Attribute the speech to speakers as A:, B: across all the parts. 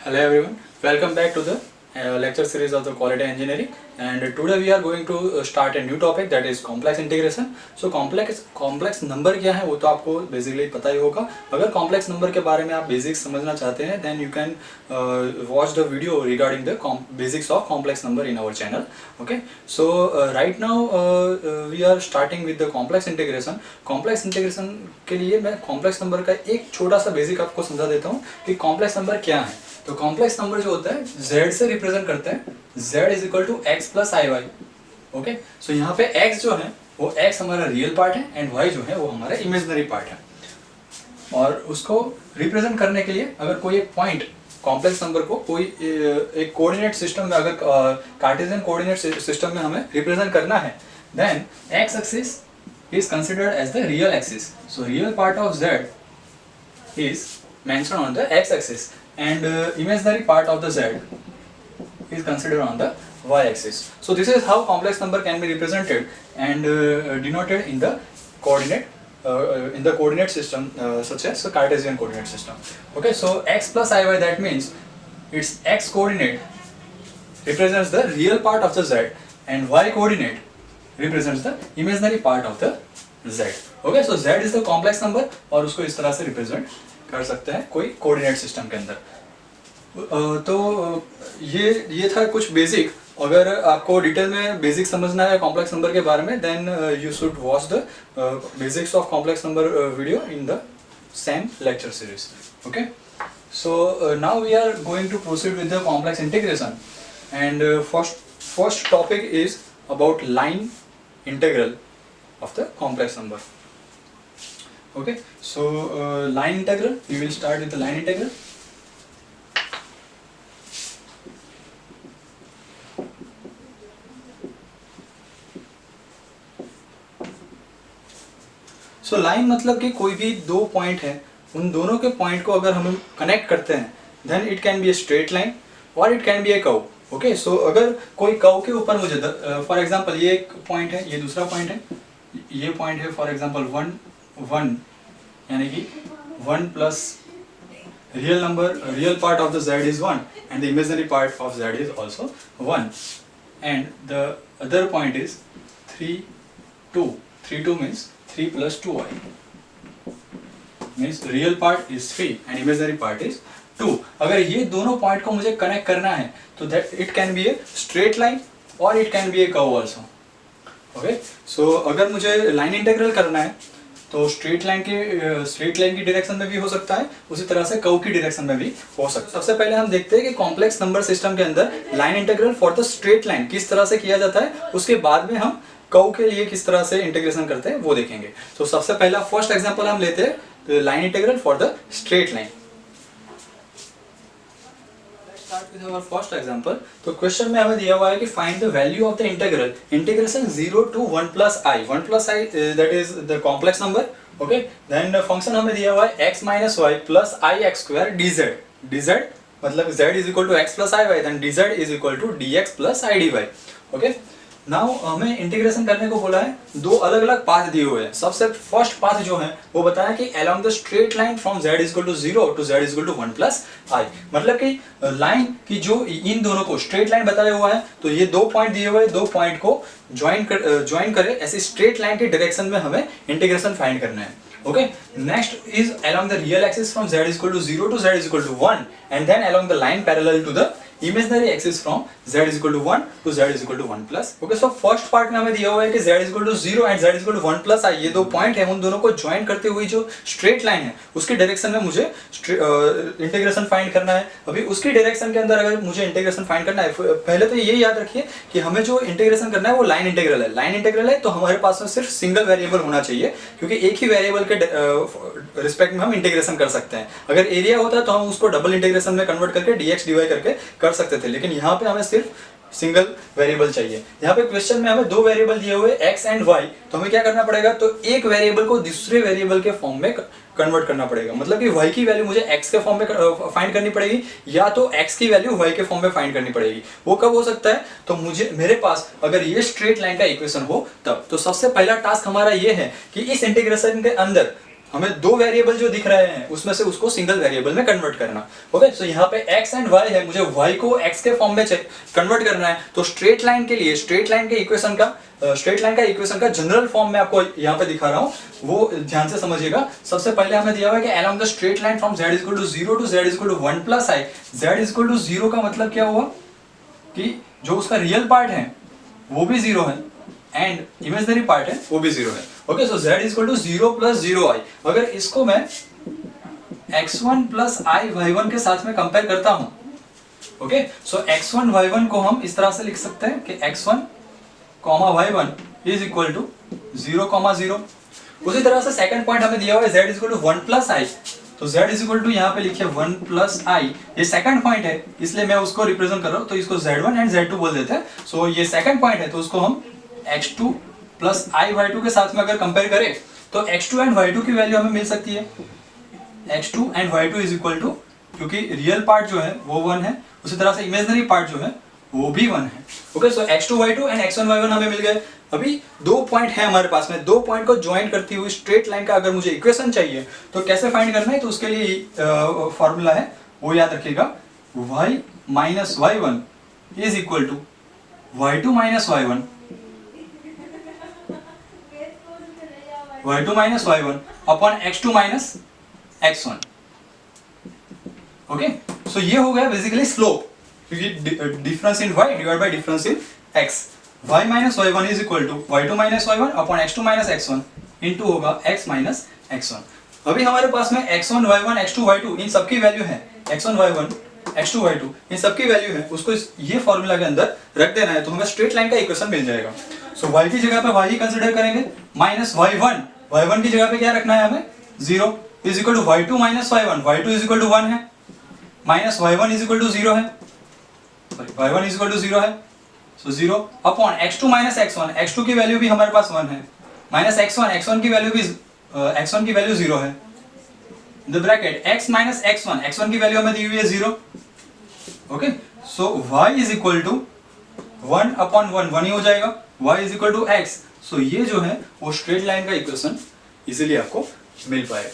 A: Hello everyone, welcome back to the lecture series of the quality engineering, and today we are going to start a new topic, that is complex integration. So complex number क्या है वो तो आपको basically पता ही होगा. अगर complex number के बारे में आप basics समझना चाहते हैं then you can watch the video regarding the basics of complex number in our channel. Okay, so right now we are starting with the complex integration. Complex integration के लिए मैं complex number का एक छोटा सा basic आपको समझा देता हूँ कि complex number क्या है. तो कॉम्प्लेक्स नंबर जो होता है z से रिप्रेजेंट करते हैं. z is equal to x plus i y. Okay, so यहाँ पे x जो है वो x हमारा रियल पार्ट है एंड y जो है वो हमारा इमेजिनरी पार्ट है. और उसको रिप्रेजेंट करने के लिए अगर कोई एक पॉइंट कॉम्प्लेक्स नंबर को कोई एक कोऑर्डिनेट सिस्टम में, अगर कार्टेशियन कोऑर्डिनेट सिस्टम में हमें रिप्रेजेंट करना है, then x axis is considered as the real axis. So real part of z is mentioned on the x-axis and imaginary part of the z is considered on the y-axis. So this is how complex number can be represented and denoted in the coordinate system such as the Cartesian coordinate system. Okay, so x plus iy, that means its x coordinate represents the real part of the z and y coordinate represents the imaginary part of the z. Okay, so z is the complex number और उसको इस तरह से represent कर सकते हैं कोई coordinate system के अंदर. तो ये था कुछ बेसिक. अगर आपको डिटेल में बेसिक समझना है कॉम्प्लेक्स नंबर के बारे में, then you should watch the basics of complex number video in the same lecture series. Okay, so now we are going to proceed with the complex integration and first topic is about line integral of the complex number. Okay, so line integral, we will start with the line integral. So line मतलब कि कोई भी दो point है, उन दोनों के point को अगर हम कनेक्ट करते हैं then it can be a straight line or it can be a curve. Okay, so अगर कोई कर्व के ऊपर मुझे फॉर एग्जांपल ये एक पॉइंट है, ये दूसरा पॉइंट है, ये पॉइंट है फॉर एग्जांपल 1 यानी कि 1 plus real part of the z is 1 and the imaginary part of z is also 1 and the other point is 3 2 means 3 plus 2y means real part is 3 and imaginary part is 2. अगर ये दोनों point को मुझे connect करना है तो that it can be a straight line और it can be a curve also. Okay, so अगर मुझे लाइन इंटीग्रल करना है तो स्ट्रेट लाइन की डायरेक्शन में भी हो सकता है, उसी तरह से कर्व की डायरेक्शन में भी हो सकता है. सबसे पहले हम देखते हैं कि कॉम्प्लेक्स नंबर सिस्टम के अंदर line integral for the straight line किस तरह से किया जाता है, उसके बाद में हम कर्व के लिए किस तरह से इंटीग्रेशन करते हैं वो देखेंगे. तो सबसे पहला फर्स्ट एग्जाम्पल हम लेते हैं line integral for the straight line. Start with our first example. तो क्वेश्चन में हमें दिया हुआ है कि find the value of the integral integration 0 to 1 plus i. 1 plus i that is the complex number. Okay, then function हमें दिया हुआ है x minus y plus i x square dz. dz मतलब z is equal to x plus i y, then dz is equal to dx plus i dy. Okay, now हमें integration करने को बोला है. दो अलग अलग पाथ दिए हुए हैं. सबसे फर्स्ट पाथ जो है वो बताया कि along the straight line from z is equal to 0 to z is equal to 1 plus i. मतलब कि लाइन की जो इन दोनों को स्ट्रेट लाइन बताया हुआ है, तो ये दो पॉइंट दिए हुए, दो पॉइंट को ज्वाइन करे ऐसी स्ट्रेट लाइन के डायरेक्शन में हमें इंटीग्रेशन फाइंड करना है. Okay, next is along the real axis from z is equal to 0 to z is equal to 1 and then along the line parallel to the imaginary axis from z is equal to 1 to z is equal to 1 plus. Okay, so first part में हमें दिया हुआ है कि z is equal to 0 and z is equal to 1 plus i. ये दो point है, उन दोनों को ज्वाइन करते हुए जो स्ट्रेट लाइन है उसकी डायरेक्शन में मुझे इंटीग्रेशन फाइंड करना है. अभी उसकी डायरेक्शन के अंदर अगर मुझे इंटीग्रेशन फाइंड करना है, पहले तो ये याद रखिए कि हमें जो इंटीग्रेशन करना है वो लाइन इंटीग्रल है. लाइन इंटीग्रल है तो हमारे पास में सिर्फ सिंगल वेरिएबल होना चाहिए, क्योंकि एक ही वेरिएबल के रिस्पेक्ट में हम इंटीग्रेशन कर सकते हैं. अगर एरिया होता तो हम उसको डबल इंटीग्रेशन में कन्वर्ट करके dx dy करके कर सकते थे, लेकिन यहाँ पे हमें सिर्फ सिंगल वेरिएबल चाहिए. यहाँ पे क्वेश्चन में हमें दो वेरिएबल दिए हुए x एंड y, तो हमें क्या करना पड़ेगा, तो एक वेरिएबल को दूसरे वेरिएबल के फॉर्म में कन्वर्ट करना पड़ेगा. मतलब कि y की वैल्यू मुझे x के फॉर्म में फाइंड करनी पड़ेगी या तो x की वैल्यू y के फॉर्म में फाइंड करनी पड़ेगी. वो कब हो सकता है, तो मेरे पास अगर ये स्ट्रेट लाइन का इक्वेशन हो तब. तो सबसे पहला टास्क हमारा ये है कि इस इंटीग्रेशन के अंदर हमें दो वेरिएबल जो दिख रहे हैं उसमें से उसको सिंगल वेरिएबल में कन्वर्ट करना। ओके, सो यहाँ पे x एंड y है, मुझे y को x के फॉर्म में कन्वर्ट करना है। तो स्ट्रेट लाइन के लिए स्ट्रेट लाइन का इक्वेशन का जनरल फॉर्म मैं आपको यहाँ पे दिखा रहा हूँ, वो ध्यान से समझिएगा। सबसे पहले हमें दिया हुआ है कि along the straight line from z equal to 0 to z equal to 1 plus i। z equal to 0 का मतलब क्या हुआ कि जो उसका रियल पार्ट है वो भी 0 है एंड इमेजिनरी पार्ट है वो भी 0 है। Okay, so z equal to 0 plus 0i। अगर इसको मैं x1 प्लस i y1 के साथ में कंपेयर करता हूं, ओके, सो x1 y1 को हम इस तरह से लिख सकते हैं कि x1 y1 is equal to 0 0। उसी तरह से सेकंड पॉइंट हमें दिया हुआ है z is equal to 1 plus i। तो z इज इक्वल टू यहाँ पे लिखिए 1 प्लस i। ये सेकंड पॉइंट है इसलिए मैं उसको रिप्रेजेंट कर रहा हूँ, तो इसको z1 एंड z2 बोल देते हैं। सो ये सेकंड पॉइंट है तो उसको हम x2 प्लस i y2 के साथ में अगर कंपेयर करें तो x2 एंड y2 की वैल्यू हमें मिल सकती है। x2 and y2 is equal to, क्योंकि रियल पार्ट जो है वो 1 है, उसी तरह से इमेजिनरी पार्ट जो है वो भी 1 है। Okay, so x2 y2 and x1 y1 हमें मिल गए। अभी दो पॉइंट है हमारे पास में, दो पॉइंट को ज्वाइन करती हुई स्ट्रेट लाइन का अगर मुझे इक्वेशन चाहिए तो कैसे फाइंड करना है, तो उसके लिए फॉर्मूला है वो याद रखिएगा, y minus y1 is equal to y2 minus y1 upon x2 minus x1। Okay, so ये हो गया बेसिकली स्लोप, क्योंकि difference in y divide by difference in x। y minus y1 is equal to y2 minus y1 upon x2 minus x1 into होगा x minus x1। अभी हमारे पास में x1 y1 x2 y2 इन सबकी value है, x1 y1 x2 y2 इन सबकी value है, उसको ये फॉर्मूला के अंदर रख देना है तो हमें स्ट्रेट लाइन का इक्वेशन मिल जाएगा। सो y की जगह पे y ही कंसीडर करेंगे, माइनस y1 की जगह पे क्या रखना है हमें 0 is equal to y2 minus y1 is equal to 1 है, minus y1 is equal to 0 है, sorry y1 is equal to 0 है, सो 0 अपॉन x2 माइनस x1 की वैल्यू भी हमारे पास 1 है, माइनस x1 की वैल्यू भी x1 की वैल्यू 0 है, the bracket x minus x1 की वैल्यू हमें दी हुई है 0। Okay, so y is equal to 1 upon 1 ही हो जाएगा, y is equal to x। So ये जो है वो स्ट्रेट लाइन का इक्वेशन इजीली आपको मिल पाएगा।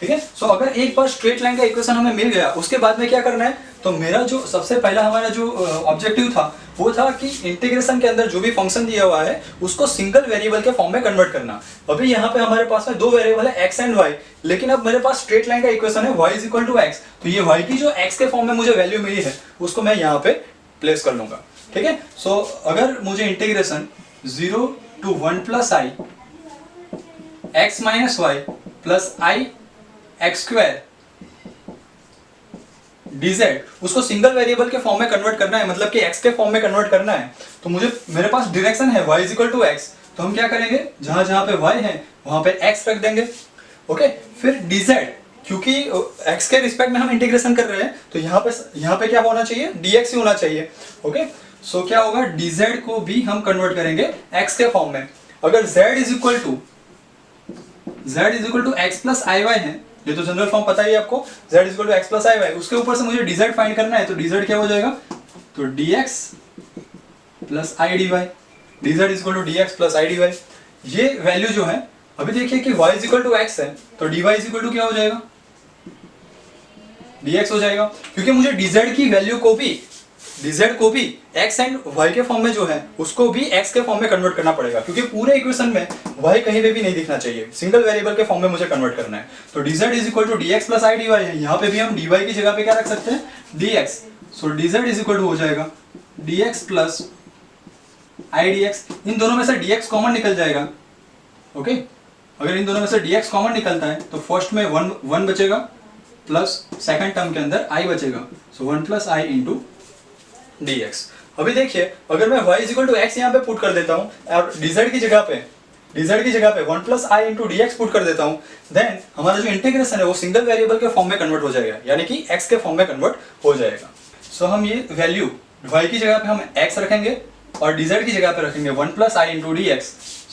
A: ठीक है, सो अगर एक बार स्ट्रेट लाइन का इक्वेशन हमें मिल गया उसके बाद में क्या करना है, तो मेरा जो सबसे पहला हमारा जो ऑब्जेक्टिव था वो था कि इंटीग्रेशन के अंदर जो भी फंक्शन दिया हुआ है उसको सिंगल वेरिएबल के फॉर्म में कन्वर्ट करना। अभी यहाँ पे हमारे पास में दो वेरिएबल है x एंड y, लेकिन अब मेरे पास स्ट्रेट लाइन का इक्वेशन है y is equal to x। तो ये y की जो x के फॉर्म में मुझे वैल्यू मिली है उसको मैं यहाँ पे प्लेस कर लूंगा। ठीक है, सो अगर मुझे integration 0 to 1 plus i x minus y plus i x square dz उसको सिंगल वेरिएबल के फॉर्म में कन्वर्ट करना है, मतलब कि x के फॉर्म में कन्वर्ट करना है, तो मुझे मेरे पास डायरेक्शन है y is equal to x। तो हम क्या करेंगे, जहां जहां पे y है वहां पे x रख देंगे। ओके, फिर dz, क्योंकि x के रिस्पेक्ट में हम इंटीग्रेशन कर रहे हैं तो यहाँ पे क्या होना चाहिए, dx ही होना चाहिए। ओके, सो क्या होगा, dz को भी हम कन्वर्ट करेंगे x के फॉर्म में। अगर z is equal to x plus i y है, ये तो जनरल फॉर्म पता ही है आपको, z is equal to x plus i y, उसके ऊपर से मुझे dz फाइंड करना है, तो dz क्या हो जाएगा, तो dx plus i d y, dz is equal to dx plus i d y. ये वैल्यू जो है, अभी देखिए कि y is equal to x है तो dy इज इक्वल टू क्या हो जाएगा, dx हो जाएगा, क्योंकि मुझे dz की वैल्यू को भी x एंड y के फॉर्म में जो है उसको भी x के फॉर्म में कन्वर्ट करना पड़ेगा, क्योंकि पूरे इक्वेशन में y कहीं पे भी नहीं दिखना चाहिए, सिंगल वेरिएबल के फॉर्म में मुझे कन्वर्ट करना है। तो dz is equal to dx plus i d y है, यहाँ पे भी हम dy की जगह पे क्या रख सकते हैं, dx। सो dz इज इक्वल टू हो जाएगा dx प्लस आई dx, इन दोनों में से dx कॉमन निकल जाएगा। ओके, अगर इन दोनों में से dx कॉमन निकलता है तो फर्स्ट में 1 बचेगा प्लस सेकंड टर्म के अंदर i बचेगा, so 1 plus i into dx। अभी देखिए अगर मैं y is equal to x यहाँ पे पुट कर देता हूँ और dz की जगह पे 1 plus i into dx put कर देता हूँ, देन हमारा जो इंटीग्रेशन है वो सिंगल वेरिएबल के फॉर्म में कन्वर्ट हो जाएगा, यानी कि x के फॉर्म में कन्वर्ट हो जाएगा। सो हम ये वैल्यू y की जगह पे हम x रखेंगे और dz की जगह पे रखेंगे 1 प्लस आई इंटू dx।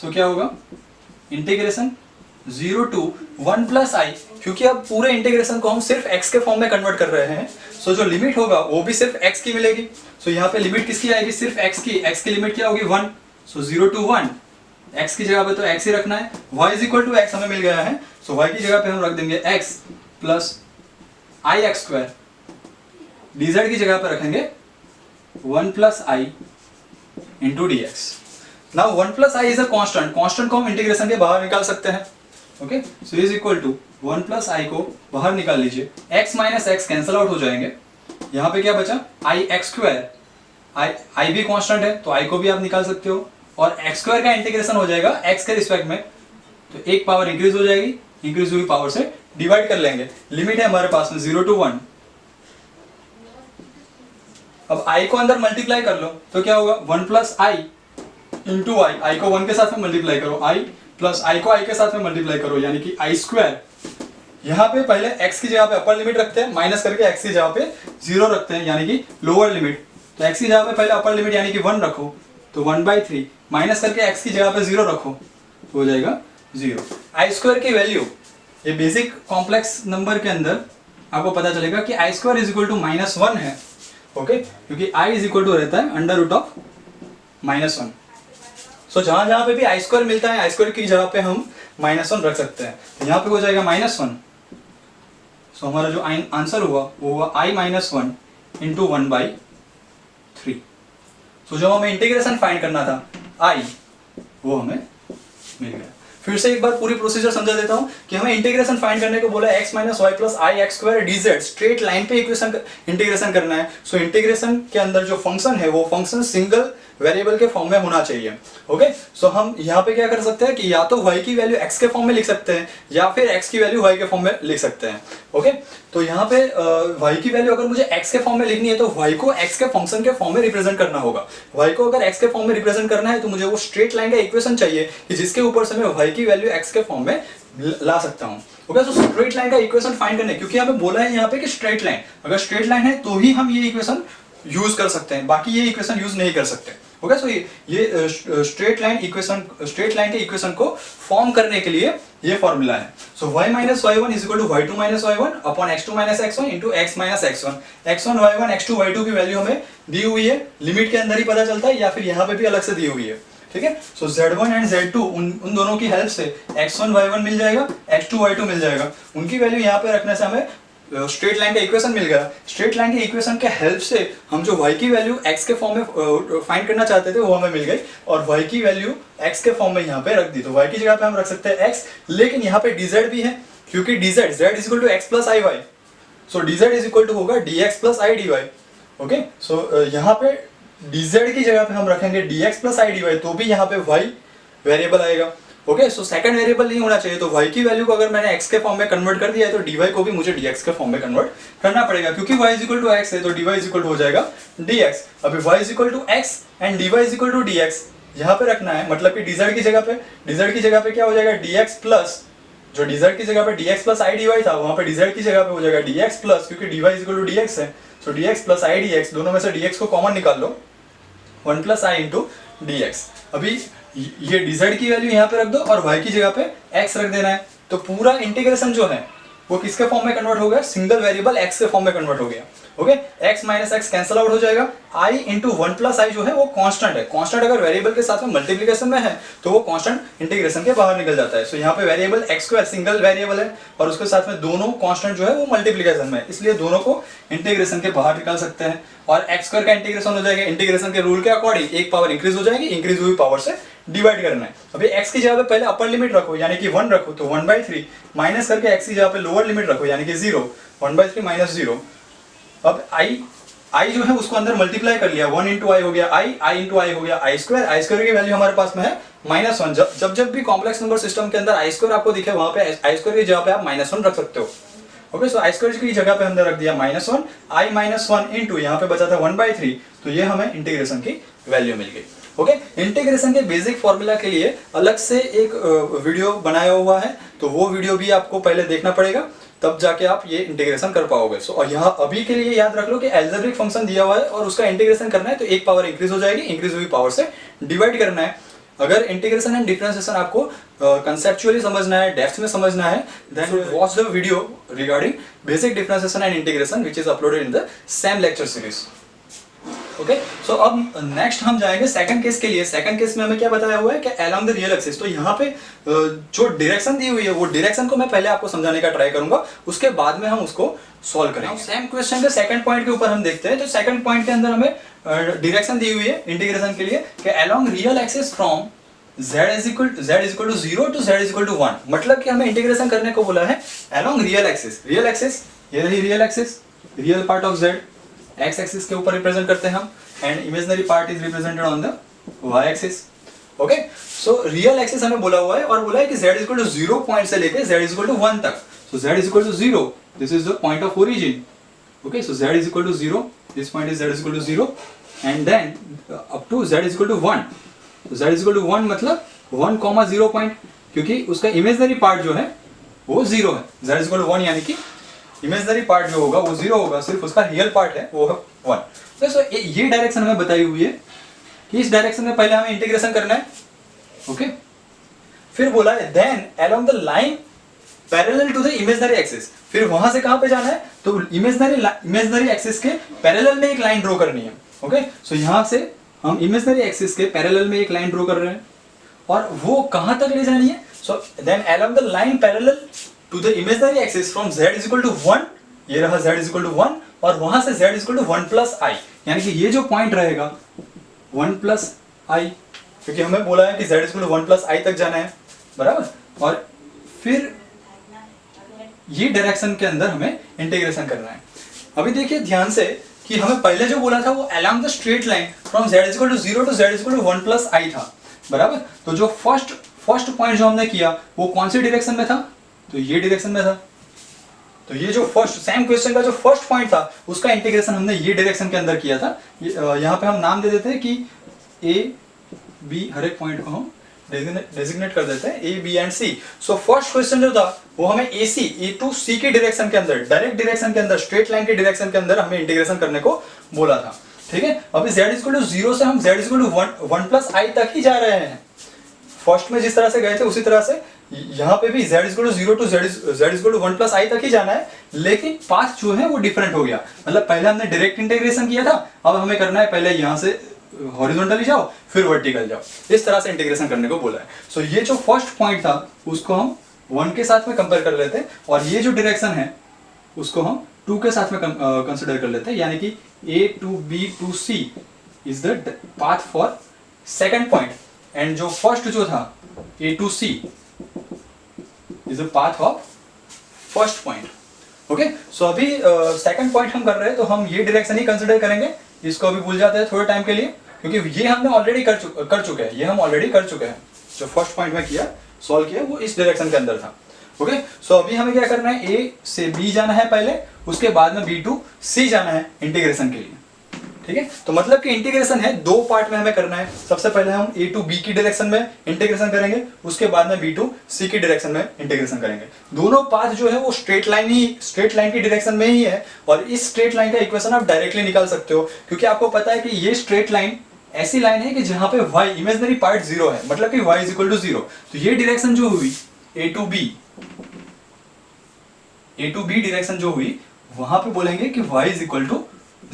A: सो क्या होगा, इंटीग्रेशन 0 to 1 प्लस आई, क्योंकि अब पूरे इंटीग्रेशन को हम सिर्फ x के फॉर्म में कन्वर्ट कर रहे हैं, सो जो लिमिट होगा वो भी सिर्फ x की मिलेगी। सो यहाँ पे लिमिट किसकी आएगी, सिर्फ x की लिमिट क्या होगी 1, सो 0 to 1 x की जगह पे तो x ही रखना है, y is equal to x हमें मिल गया है, सो y की जगह पे हम रख देंगे x plus i x square, dz की जगह पे रखेंगे 1 plus i into d x. Now 1 plus i is a constant, constant को हम इंटीग्रेशन के बाहर निकाल सकते हैं, okay, so is equal to 1 plus i को बाहर निकाल लीजिए, x minus x cancel out हो जाएंगे, यहाँ पे क्या बचा आई एक्स स्क्वायर, आई भी कांस्टेंट है तो आई को भी आप निकाल सकते हो, और एक्स स्क्वायर का इंटीग्रेशन हो जाएगा x के रिस्पेक्ट में, तो एक पावर इंक्रीज हो जाएगी, इंक्रीज हुई पावर से डिवाइड कर लेंगे, लिमिट है हमारे पास में 0 to 1। अब i को अंदर मल्टीप्लाई कर लो तो क्या होगा 1 प्लस आई इंटू आई को 1 के साथ में मल्टीप्लाई करो, i प्लस आई को i के साथ में मल्टीप्लाई करो, यानी कि आई स्क्वायर। यहाँ पे पहले x की जगह पे अपर लिमिट रखते हैं, माइनस करके x की जगह पे 0 रखते हैं यानी कि लोअर लिमिट, तो x की जगह पे पहले अपर लिमिट यानी कि 1 रखो तो 1/3, माइनस करके x की जगह पे 0 रखो तो हो जाएगा 0। आई स्क्वायर की वैल्यू ये बेसिक कॉम्प्लेक्स नंबर के अंदर आपको पता चलेगा कि आई स्क्वायर इज इक्वल टू -1 है, ओके, क्योंकि i इज इक्वल टू रहता है अंडर रूट ऑफ -1। सो जहां जहां पे भी आई स्क्वायर मिलता है, आई स्क्वायर की जगह पे हम -1 रख सकते हैं, यहाँ पे हो जाएगा -1, सो हमारा जो आंसर हुआ वो हुआ i -1 इंटू 1/3। सो जो हमें इंटीग्रेशन फाइंड करना था i, वो हमें मिल गया। फिर से एक बार पूरी प्रोसीजर समझा देता हूं कि हमें इंटीग्रेशन फाइंड करने को बोला x minus y plus i x square dz, straight line पे इक्वेशन इंटीग्रेशन करना है। सो इंटीग्रेशन के अंदर जो फंक्शन है वो फंक्शन सिंगल वेरिएबल के फॉर्म में होना चाहिए, ओके। सो हम यहाँ पे क्या कर सकते हैं कि या तो y की वैल्यू x के फॉर्म में लिख सकते हैं या फिर x की वैल्यू y के फॉर्म में लिख सकते हैं, ओके। तो यहाँ पे y की वैल्यू अगर मुझे x के फॉर्म में लिखनी है तो y को x के फंक्शन के फॉर्म में रिप्रेजेंट करना होगा। y को अगर x के फॉर्म में रिप्रेजेंट करना है तो मुझे वो स्ट्रेट लाइन का इक्वेशन चाहिए कि जिसके ऊपर से मैं y की वैल्यू x के फॉर्म में ला सकता हूँ, ओके। तो स्ट्रेट लाइन का इक्वेशन फाइंड करने, क्योंकि यहाँ पे बोला है यहाँ पे कि स्ट्रेट लाइन, अगर स्ट्रेट लाइन है तो ही हम ये इक्वेशन यूज कर सकते हैं, बाकी ये इक्वेशन यूज नहीं कर सकते, ओके। सो ये straight line equation, straight line के इक्वेशन को फॉर्म करने के लिए ये फॉर्मूला है। So y minus y1 is equal to y2 minus y1 upon x2 minus x1 into x minus x1। x1 y1 x2 y2 की value हमें दी हुई है, लिमिट के अंदर ही पता चलता है या फिर यहाँ पे भी अलग से दी हुई है, ठीक है। सो z1 एंड z2 उन दोनों की हेल्प से x1 y1 मिल जाएगा, x2 y2 मिल जाएगा, उनकी वैल्यू यहाँ पे रखने से हमें स्ट्रेट लाइन का इक्वेशन मिल गया। स्ट्रेट लाइन के इक्वेशन के हेल्प से हम जो y की वैल्यू x के फॉर्म में फाइंड करना चाहते थे वो हमें मिल गई, और y की वैल्यू x के फॉर्म में यहाँ पे रख दी, तो y की जगह पे हम रख सकते हैं x, लेकिन यहाँ पे dz भी है, क्योंकि dz z is equal to x plus i y, so dz is equal to होगा dx plus i d y, okay. So यहाँ पे dz की जगह पे हम रखेंगे dx plus i d y, तो भी यहाँ पे y वेरिएबल आएगा, ओके। सो सेकंड वेरिएबल नहीं होना चाहिए, तो y की वैल्यू को अगर मैंने x के फॉर्म में कन्वर्ट कर दिया है तो dy को भी मुझे dx के फॉर्म में कन्वर्ट करना पड़ेगा, क्योंकि y is equal to x है तो dy इज इक्वल टू हो जाएगा dx। अभी y is equal to x and dy is equal to dx यहाँ पे रखना है, मतलब कि dz की जगह पे क्या हो जाएगा dx प्लस, जो dz की जगह पे dx प्लस आई dy था वहाँ पे dz की जगह पे हो जाएगा dx प्लस, क्योंकि dy is equal to dx है, so dx plus i dx, दोनों में से dx को कॉमन निकाल लो, 1 प्लस आई इंटू dx। अभी ये dz की वैल्यू यहाँ पे रख दो और y की जगह पे x रख देना है, तो पूरा इंटीग्रेशन जो है वो किसके फॉर्म में कन्वर्ट हो गया, सिंगल वेरिएबल x के फॉर्म में कन्वर्ट हो गया, okay. x minus x cancel out हो जाएगा, i इंटू 1 प्लस आई जो है वो कांस्टेंट है, कांस्टेंट अगर वेरिएबल के साथ में मल्टीप्लिकेशन में है तो वो कांस्टेंट इंटीग्रेशन के बाहर निकल जाता है। सो यहाँ पे variable x square single variable है और उसके साथ में दोनों कांस्टेंट जो है वो मल्टीप्लिकेशन में है, इसलिए दोनों को इंटीग्रेशन के बाहर निकाल सकते हैं, और x स्क्वायर का इंटीग्रेशन हो जाएगा, इंटीग्रेशन के रूल के अकॉर्डिंग एक पावर इंक्रीज हो जाएगी, इंक्रीज हुई पावर से डिवाइड करना है। अभी x की जगह पे पहले अपर लिमिट रखो यानी कि 1 रखो तो 1/3, माइनस करके x की जगह पे लोअर लिमिट रखो यानी कि 0, 1/3 माइनस 0। अब i जो है उसको अंदर मल्टीप्लाई कर लिया, 1 इंटू आई हो गया i इंटू आई हो गया आई स्क्वायर की वैल्यू हमारे पास में है -1। जब भी कॉम्प्लेक्स नंबर सिस्टम के अंदर आई स्क्वायर आपको दिखे वहां पे आई स्क्वायर की जगह पे आप -1 रख सकते हो, ओके। सो आई स्क्वायर की जगह पे हमने रख दिया -1, i -1 इंटू यहाँ पे बचा था 1/3, तो ये हमें इंटीग्रेशन की वैल्यू मिल गई, ओके। इंटीग्रेशन के बेसिक फॉर्मूला के लिए अलग से एक वीडियो बनाया हुआ है, तो वो वीडियो भी आपको पहले देखना पड़ेगा, तब जाके आप ये इंटीग्रेशन कर पाओगे। सो और यहाँ अभी के लिए याद रख लो कि एल्जेब्रिक फंक्शन दिया हुआ है और उसका इंटीग्रेशन करना है तो एक पावर इंक्रीज हो जाएगी, इंक्रीज हुई पावर से डिवाइड करना है। अगर इंटीग्रेशन एंड डिफरेंशिएशन आपको कंसेप्चुअली समझना है, डेप्थ में समझना है, then watch the video regarding basic differentiation and integration which is uploaded in the same lecture series. Okay so अब नेक्स्ट हम जाएंगे सेकंड केस के लिए। सेकंड केस में हमें क्या बताया हुआ है कि अलोंग द रियल एक्सिस। तो यहाँ पे जो डायरेक्शन दी हुई है वो डायरेक्शन को मैं पहले आपको समझाने का ट्राई करूंगा, उसके बाद में हम उसको सॉल्व करेंगे। सेम क्वेश्चन के सेकंड पॉइंट के ऊपर हम देखते हैं। तो सेकंड पॉइंट के अंदर हमें डायरेक्शन दी हुई है इंटीग्रेशन के लिए कि along real axis from z is equal to 0 to z is equal to 1। मतलब कि हमें इंटीग्रेशन करने को बोला है along real axis. Real axis ये रही real axis, real part of z x axis के ऊपर रिप्रेजेंट करते हैं हम, and imaginary part is represented on the y axis. Okay so real axis हमें बोला हुआ है और बोला है कि z is equal to 0 point से लेके z is equal to 1 तक। So z is equal to 0, this is the point of origin. Okay so z is equal to 0, this point is z is equal to 0 and then up to z is equal to 1। तो z is equal to 1 मतलब 1,0 point, क्योंकि उसका imaginary part जो है वो 0 है। z is equal to 1 यानी कि इमेजिनरी पार्ट जो होगा वो 0 होगा, सिर्फ उसका रियल पार्ट है वो है 1। तो ये डायरेक्शन हमें बताई हुई है कि इस डायरेक्शन में पहले हमें इंटीग्रेशन करना है। ओके फिर बोला है then along the line parallel to the imaginary axis. फिर वहां से कहां पे जाना है, तो इमेजिनरी एक्सिस के पैरेलल में एक लाइन ड्रॉ करनी है। ओके सो यहां से हम इमेजिनरी एक्सिस के पैरेलल में एक लाइन ड्रॉ कर रहे हैं और वो कहां तक ले जानी है। So then along the line parallel to the imaginary axis from z is equal to 1, ये रहा z is equal to 1 और वहां से z is equal to 1 plus i, यानी कि ये जो पॉइंट रहेगा 1 plus i, क्योंकि हमें बोला है कि z is equal to 1 plus i तक जाना है, बराबर। और फिर ये डायरेक्शन के अंदर हमें इंटीग्रेशन करना है। अभी देखिए ध्यान से कि हमें पहले जो बोला था वो along the straight line from z is equal to 0 to z is equal to 1 plus i था, बराबर। तो जो फर्स्ट पॉइंट जो हमने किया वो कौन सी डायरेक्शन में था, तो ये डायरेक्शन में था। तो ये जो फर्स्ट सेम क्वेश्चन का जो फर्स्ट पॉइंट था उसका इंटीग्रेशन हमने ये डायरेक्शन के अंदर किया था। यहाँ पे हम नाम दे देते हैं कि ए बी, हर एक पॉइंट को हम डेजिग्नेट कर देते हैं A B and C. So first question जो था वो हमें ए टू सी की डायरेक्शन के अंदर, डायरेक्ट डायरेक्शन के अंदर, स्ट्रेट लाइन के डायरेक्शन के अंदर हमें इंटीग्रेशन करने को बोला था। ठीक है, अभी z is equal to 0 से हम z is equal to 1 plus i तक ही जा रहे हैं। फर्स्ट में जिस तरह से गए थे उसी तरह से यहाँ पे भी z is equal to 0 to z is equal to 1 plus i तक ही जाना है, लेकिन पाथ जो है वो डिफरेंट हो गया। मतलब पहले हमने डायरेक्ट इंटीग्रेशन किया था, अब हमें करना है पहले यहाँ से हॉरिजॉन्टली जाओ फिर वर्टिकल जाओ, इस तरह से इंटीग्रेशन करने को बोला है। सो ये जो फर्स्ट पॉइंट था उसको हम 1 के साथ में कंपेयर कर लेते हैं और ये जो डायरेक्शन है उसको हम 2 के साथ में कंसिडर कर लेते हैं, यानी कि a to b to c is the path for second point and जो फर्स्ट जो था a to c is the path of first point. Okay so अभी सेकंड पॉइंट हम कर रहे हैं तो हम ये डायरेक्शन ही कंसिडर करेंगे, इसको अभी भूल जाते हैं थोड़े टाइम के लिए, क्योंकि ये हमने ऑलरेडी कर चुके हैं, ये हम ऑलरेडी कर चुके हैं। जो फर्स्ट पॉइंट में किया सॉल्व किया वो इस डायरेक्शन के अंदर था। ओके सो अभी हमें क्या करना है, ए से बी जाना है पहले, उसके बाद में बी टू सी जाना है इंटीग्रेशन के लिए। ठीक है, तो मतलब कि इंटीग्रेशन है दो पार्ट में हमें करना है। सबसे पहले हम ए टू बी की डायरेक्शन में इंटीग्रेशन करेंगे, उसके बाद में बी टू सी की डायरेक्शन में इंटीग्रेशन करेंगे। दोनों पाथ जो है वो स्ट्रेट लाइन की डायरेक्शन में ही है और इस स्ट्रेट लाइन का इक्वेशन आप डायरेक्टली निकाल सकते हो, क्योंकि आपको पता है कि ये स्ट्रेट लाइन ऐसी लाइन है कि जहां पे y इमेजिनरी पार्ट 0 है, मतलब कि y इज इक्वल टू 0। तो ये डायरेक्शन जो हुई ए टू बी डायरेक्शन जो हुई वहां पे बोलेंगे कि y is equal to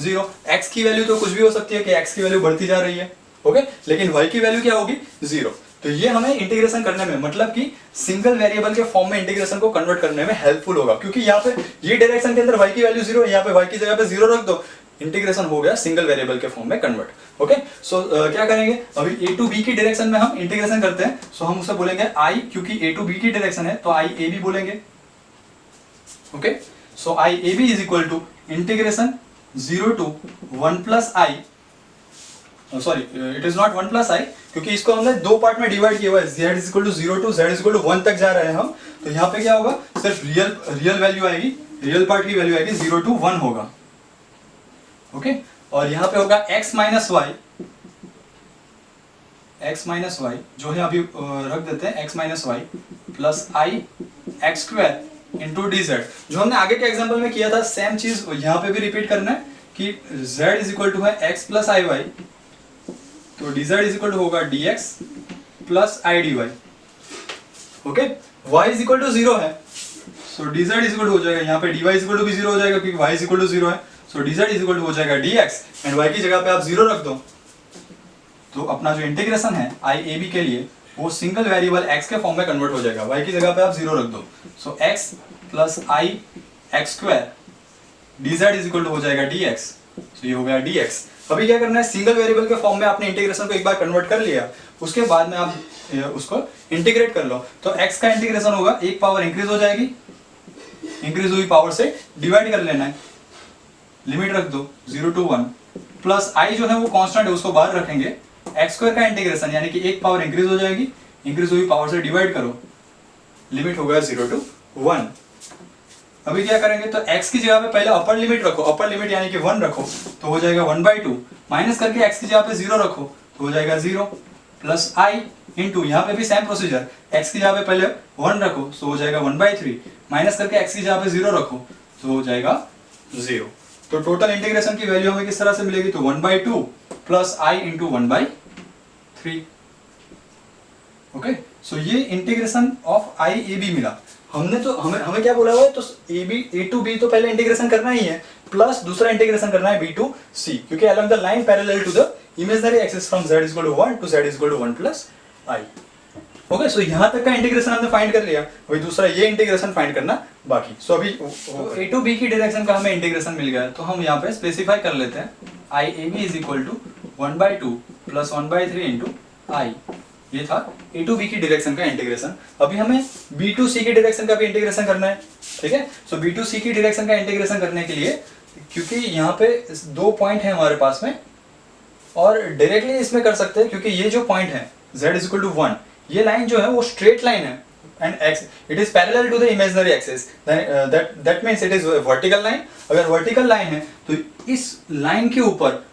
A: 0। x की वैल्यू तो कुछ भी हो सकती है कि x की वैल्यू बढ़ती जा रही है, ओके, लेकिन y की वैल्यू क्या होगी 0। तो ये हमें इंटीग्रेशन करने में, मतलब कि सिंगल वेरिएबल के फॉर्म में इंटीग्रेशन को कन्वर्ट करने में हेल्पफुल होगा, क्योंकि यहाँ पे ये डायरेक्शन के अंदर y की वैल्यू 0 है, यहाँ पे y की जगह पे 0 रख दो, इंटीग्रेशन हो गया सिंगल वेरिएबल के फॉर्म में कन्वर्ट। ओके सो क्या करेंगे, अभी a टू b की डायरेक्शन में हम इंटीग्रेशन करते हैं। सो हम उसे बोलेंगे i, क्योंकि a टू b की डायरेक्शन है तो i a b बोलेंगे। Okay so i a b is equal to integration 0 to 1 plus i, sorry it is not 1 plus i, क्योंकि इसको हमने दो पार्ट में डिवाइड किया हुआ है, z is equal to 0 to z is equal to 1 तक जा रहे हैं हम। तो यहाँ पे क्या होगा, सिर्फ रियल वैल्यू आएगी, रियल पार्ट की वैल्यू आएगी 0 to 1 होगा। ओके और यहाँ पे होगा x माइनस y जो है अभी रख देते हैं x minus y plus i x square into d z. जो हमने आगे के एग्जाम्पल में किया था सेम चीज यहाँ पे भी रिपीट करना है कि z इज इक्वल टू है x प्लस आई वाई, तो d z is equal to होगा d x plus i d y. Okay y is equal to 0 है, so d z is equal to हो जाएगा, यहाँ पे d y is equal to भी 0 हो जाएगा क्योंकि y इज इक्वल टू 0 है। सो dz इज इक्वल टू हो जाएगा dx एंड y की जगह पे आप 0 रख दो, तो अपना जो इंटीग्रेशन है आई ए बी के लिए वो सिंगल वेरिएबल x के फॉर्म में कन्वर्ट हो जाएगा, y की जगह पे आप 0 रख दो, so x plus i x square dz is equal to हो जाएगा dx, सो ये हो गया dx। अभी क्या करना है, सिंगल वेरिएबल के फॉर्म में आपने इंटीग्रेशन को एक बार कन्वर्ट कर लिया, उसके बाद में आप उसको इंटीग्रेट कर लो, तो x का इंटीग्रेशन होगा, एक पावर इंक्रीज हो जाएगी, इंक्रीज हुई पावर से डिवाइड कर लेना है, लिमिट रख दो 0 to 1, प्लस i जो है वो कांस्टेंट है उसको बाहर रखेंगे, एक्स स्क्वायर का इंटीग्रेशन यानी कि एक पावर इंक्रीज हो जाएगी, इंक्रीज हुई पावर से डिवाइड करो, लिमिट हो गया 0 to 1। अभी क्या करेंगे, तो x की जगह पे पहले अपर लिमिट रखो, अपर लिमिट यानी कि 1 रखो तो हो जाएगा 1/2, माइनस करके x की जगह पे 0 रखो तो हो जाएगा 0, प्लस i इंटू यहाँ पे भी सेम प्रोसीजर, x की जगह पे पहले 1 रखो तो हो जाएगा 1/3, माइनस करके x की जगह पे 0 रखो तो हो जाएगा 0। तो टोटल इंटीग्रेशन की वैल्यू हमें किस तरह से मिलेगी, तो 1/2 plus i into 1/3। Okay, so ये integration of i A b मिला। हमने तो हमें क्या बोला हुआ है, तो ए टू बी तो पहले इंटीग्रेशन करना ही है, प्लस दूसरा इंटीग्रेशन करना है बी टू सी, क्योंकि along the line parallel to the imaginary axis from z equal to 1 to z equal to 1 plus i। Okay, so यहाँ तक का इंटीग्रेशन हमने फाइंड कर लिया, वही दूसरा ये इंटीग्रेशन फाइंड करना बाकी। सो अभी ए टू बी की डायरेक्शन का हमें इंटीग्रेशन मिल गया, तो हम यहाँ पे स्पेसिफाई कर लेते हैं, I A B is equal to 1/2 plus 1/3 into i, ये था ए टू बी की डायरेक्शन का इंटीग्रेशन। अभी हमें बी टू सी की डायरेक्शन का भी इंटीग्रेशन करना है, ठीक है। सो बी टू सी की डायरेक्शन का इंटीग्रेशन करने के लिए, क्योंकि यहाँ पे 2 पॉइंट है हमारे पास में, और डायरेक्टली इसमें कर सकते हैं, क्योंकि ये जो पॉइंट है z इज इक्वल टू 1, ये लाइन जो है वो स्ट्रेट लाइन है and x it is parallel to the imaginary axis, that means it is vertical line. अगर वर्टिकल लाइन है तो इस लाइन के ऊपर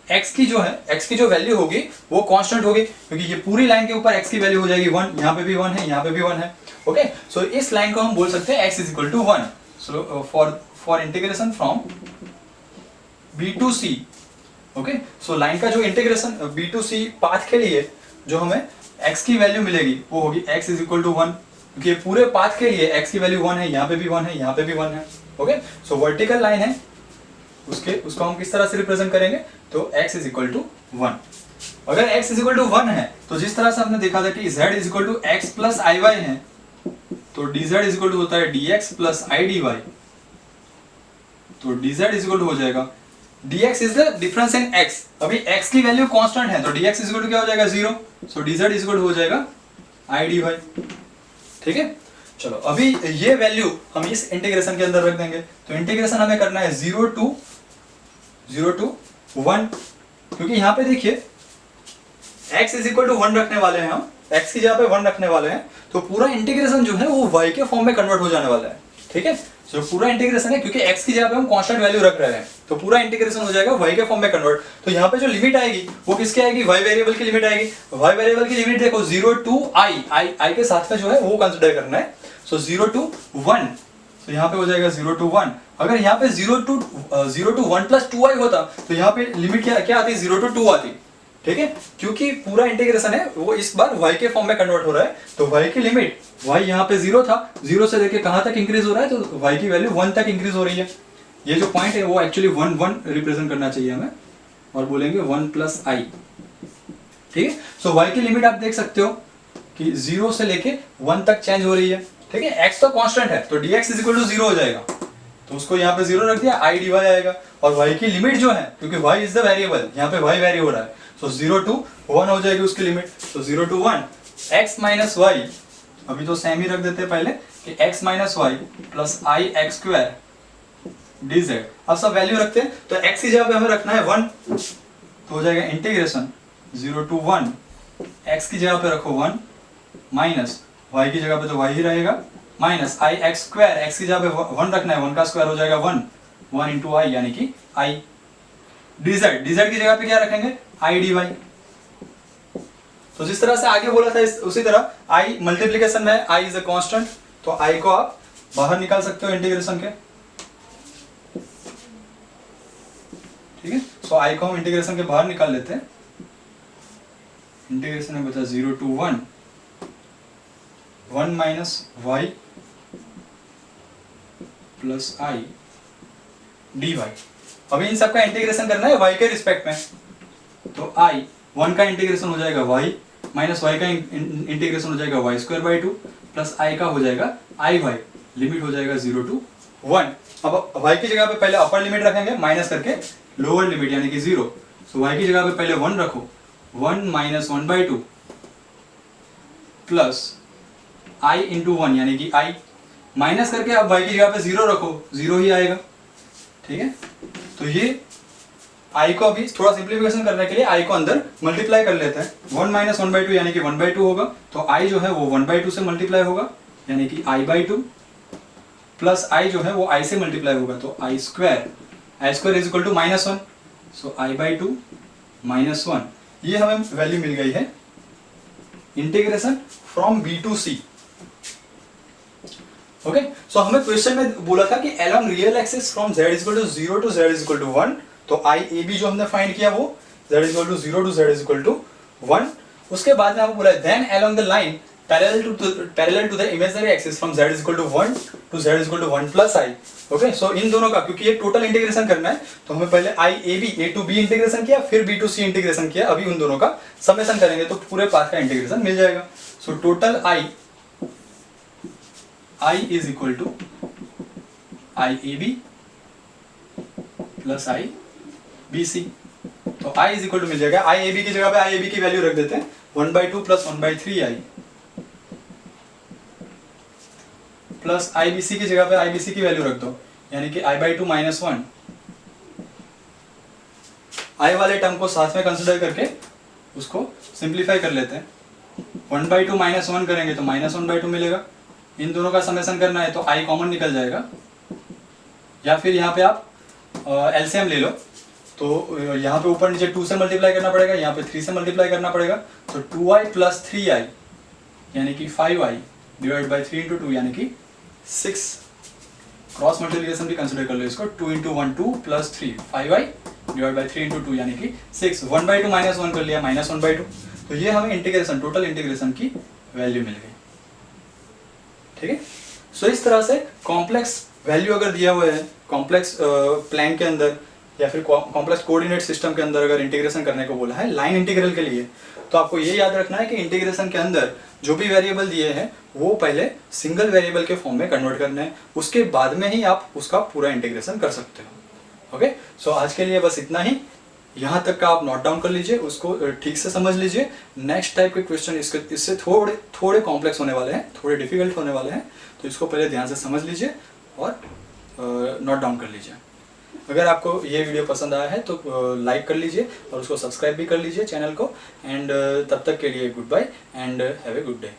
A: x की जो वैल्यू होगी वो कांस्टेंट होगी, क्योंकि ये पूरी लाइन के ऊपर x की वैल्यू हो जाएगी 1, यहाँ पे भी 1 है, यहाँ पे भी 1 है। ओके, सो इस लाइन को हम बोल सकते हैं x is equal to 1। So for integration from b to c, okay, so line का जो integration b to c path के लिए जो हमें x की वैल्यू मिलेगी वो होगी x इज इक्वल टू 1, क्योंकि पूरे पाथ के लिए x की वैल्यू 1 है, यहाँ पे भी 1 है, यहाँ पे भी 1 है। ओके, सो वर्टिकल लाइन है, उसको हम किस तरह से रिप्रेजेंट करेंगे, तो x इज इक्वल टू 1। अगर x इज इक्वल टू 1 है तो जिस तरह से हमने देखा था कि z is equal to x plus i y है, तो dz इज इक्वल टू होता है dx plus i d y, तो dz इज इक्वल टू हो जाएगा dx is the difference in x। अभी x की वैल्यू कांस्टेंट है तो dx इज इक्वल टू क्या हो जाएगा 0, सो dz इज इक्वल टू हो जाएगा आई डी वाई, ठीक है। चलो अभी ये वैल्यू हम इस इंटीग्रेशन के अंदर रख देंगे, तो इंटीग्रेशन हमें करना है 0 to 1, क्योंकि यहाँ पे देखिए x इज इक्वल टू 1 रखने वाले हैं हम, x की जगह पे 1 रखने वाले हैं, तो पूरा इंटीग्रेशन जो है वो y के फॉर्म में कन्वर्ट हो जाने वाला है, ठीक है। सो पूरा इंटीग्रेशन है, क्योंकि x की जगह पे हम कांस्टेंट वैल्यू रख रहे हैं, तो पूरा इंटीग्रेशन हो जाएगा y के फॉर्म में कन्वर्ट। तो यहाँ पे जो लिमिट आएगी वो किसकी आएगी, y वेरिएबल की लिमिट आएगी। y वेरिएबल की लिमिट देखो 0 to i के साथ में जो है वो कंसिडर करना है, सो 0 to 1, तो यहाँ पे हो जाएगा 0 to 1। अगर यहाँ पे 0 to 1 प्लस 2i होता तो यहाँ पे लिमिट क्या आती, 0 to 2 आती, ठीक है। क्योंकि पूरा इंटीग्रेशन है वो इस बार y के फॉर्म में कन्वर्ट हो रहा है, तो y की लिमिट, y यहाँ पे 0 था, 0 से लेके कहाँ तक इंक्रीज हो रहा है, तो y की वैल्यू 1 तक इंक्रीज हो रही है। ये जो पॉइंट है वो एक्चुअली 1 रिप्रेजेंट करना चाहिए हमें, और बोलेंगे 1 प्लस i, ठीक है। सो y की लिमिट आप देख सकते हो कि 0 से लेके 1 तक चेंज हो रही है, ठीक है। x तो कांस्टेंट है तो dx इज इक्वल टू 0 हो जाएगा, तो उसको यहाँ पे 0 रख दिया, i dy आएगा, और y की लिमिट जो है, क्योंकि y इज द वेरिएबल, यहाँ पे y वेरी हो रहा है, सो 0 to 1 हो जाएगी उसकी लिमिट, तो 0 to 1 x माइनस वाई, अभी तो सेम ही रख देते हैं पहले कि x minus y plus i x square dz। अब सब वैल्यू रखते हैं, तो x की जगह पे हमें रखना है 1, तो हो जाएगा इंटीग्रेशन 0 to 1, x की जगह पे रखो 1 माइनस y की जगह पे तो y ही रहेगा, माइनस आई एक्स स्क्वायर, x की जगह पे 1 रखना है, 1 का स्क्वायर हो जाएगा 1 इंटू आई यानी कि i, dz की जगह पे क्या रखेंगे, आई डी वाई। तो जिस तरह से आगे बोला था उसी तरह i मल्टीप्लिकेशन में i इज अ कांस्टेंट, तो i को आप बाहर निकाल सकते हो इंटीग्रेशन के, ठीक है। सो i को हम इंटीग्रेशन के बाहर निकाल लेते हैं, इंटीग्रेशन में बचा 0 to 1 minus y plus i dy। अभी इन सबका इंटीग्रेशन करना है y के रिस्पेक्ट में, तो i 1 का इंटीग्रेशन हो जाएगा y माइनस y का इंटीग्रेशन हो जाएगा y square by 2 plus i का हो जाएगा i y, लिमिट हो जाएगा 0 to 1। अब y की जगह पे पहले अपर लिमिट रखेंगे माइनस करके लोअर लिमिट यानी कि 0। सो y की जगह पे पहले 1 रखो, 1 minus 1 by 2 plus i into 1 यानी कि i, माइनस करके आप y की जगह पे 0 रखो, 0 ही आएगा। ठीक है, तो ये i को अभी थोड़ा सिंप्लीफिकेशन करने के लिए i को अंदर मल्टीप्लाई कर लेते हैं। 1 माइनस 1 बाई 2 यानी कि 1 बाई 2 होगा, तो i जो है वो 1 बाई 2 से मल्टीप्लाई होगा यानी कि i बाई 2 प्लस i जो है वो i से मल्टीप्लाई होगा, तो i square is equal to minus 1, so i by 2 minus 1। ये हमें वैल्यू मिल गई है integration from b to c। Okay, so हमें क्वेश्चन में बोला था कि along real axis from z is equal to 0 to z is equal to 1, तो i a b जो हमने फाइंड किया वो z is equal to 0 to z is equal to 1। उसके बाद में आपको बोला है then along the line parallel to the imaginary axis from z is equal to 1 to z is equal to 1 plus i। Okay, so इन दोनों का क्योंकि ये टोटल इंटीग्रेशन करना है तो हमें पहले i a b a to b integration किया, फिर b टू c इंटीग्रेशन किया, अभी उन दोनों का समेशन करेंगे तो पूरे पाथ का इंटीग्रेशन मिल जाएगा। So total i is equal to i a b plus i b c, तो i इज इक्वल टू मिल जाएगा, i a b की जगह पे i a b की वैल्यू रख देते हैं 1 by 2 plus 1 by 3 i plus i b c की जगह पे i b c की वैल्यू रख दो यानी कि i बाई 2 माइनस 1। i वाले टर्म को साथ में कंसिडर करके उसको सिंप्लीफाई कर लेते हैं। 1 बाई 2 माइनस 1 करेंगे तो माइनस 1 बाई 2 मिलेगा। इन दोनों का समेशन करना है तो i कॉमन निकल जाएगा, या फिर यहाँ पे आप एलसीएम ले लो, तो यहाँ पे ऊपर नीचे 2 से मल्टीप्लाई करना पड़ेगा, यहाँ पे 3 से मल्टीप्लाई करना पड़ेगा, तो 2i प्लस 3i यानी कि 5i डिवाइड बाई 3 इंटू 2 यानी कि 6। क्रॉस मल्टीप्लिकेशन भी कंसिडर कर लो इसको, 2 into 1 2 plus 3 5i divide by 3 into 2 यानी कि 6। 1 बाई 2 माइनस 1 कर लिया माइनस 1 बाई 2, तो ये हमें इंटीग्रेशन टोटल इंटीग्रेशन की वैल्यू मिल गई। ठीक है, सो इस तरह से कॉम्प्लेक्स वैल्यू अगर दिया हुआ है कॉम्प्लेक्स प्लान के अंदर या फिर कॉम्प्लेक्स कोऑर्डिनेट सिस्टम के अंदर अगर इंटीग्रेशन करने को बोला है लाइन इंटीग्रल के लिए, तो आपको ये याद रखना है कि इंटीग्रेशन के अंदर जो भी वेरिएबल दिए हैं वो पहले सिंगल वेरिएबल के फॉर्म में कन्वर्ट करने हैं, उसके बाद में ही आप उसका पूरा इंटीग्रेशन कर सकते हो। ओके, सो आज के लिए बस इतना ही, यहाँ तक का आप नोट डाउन कर लीजिए, उसको ठीक से समझ लीजिए। नेक्स्ट टाइप के क्वेश्चन इससे थोड़े कॉम्प्लेक्स होने वाले हैं, थोड़े डिफिकल्ट होने वाले हैं, तो इसको पहले ध्यान से समझ लीजिए और नोट डाउन कर लीजिए। अगर आपको ये वीडियो पसंद आया है तो लाइक कर लीजिए और उसको सब्सक्राइब भी कर लीजिए चैनल को। एंड तब तक के लिए goodbye and have a good day.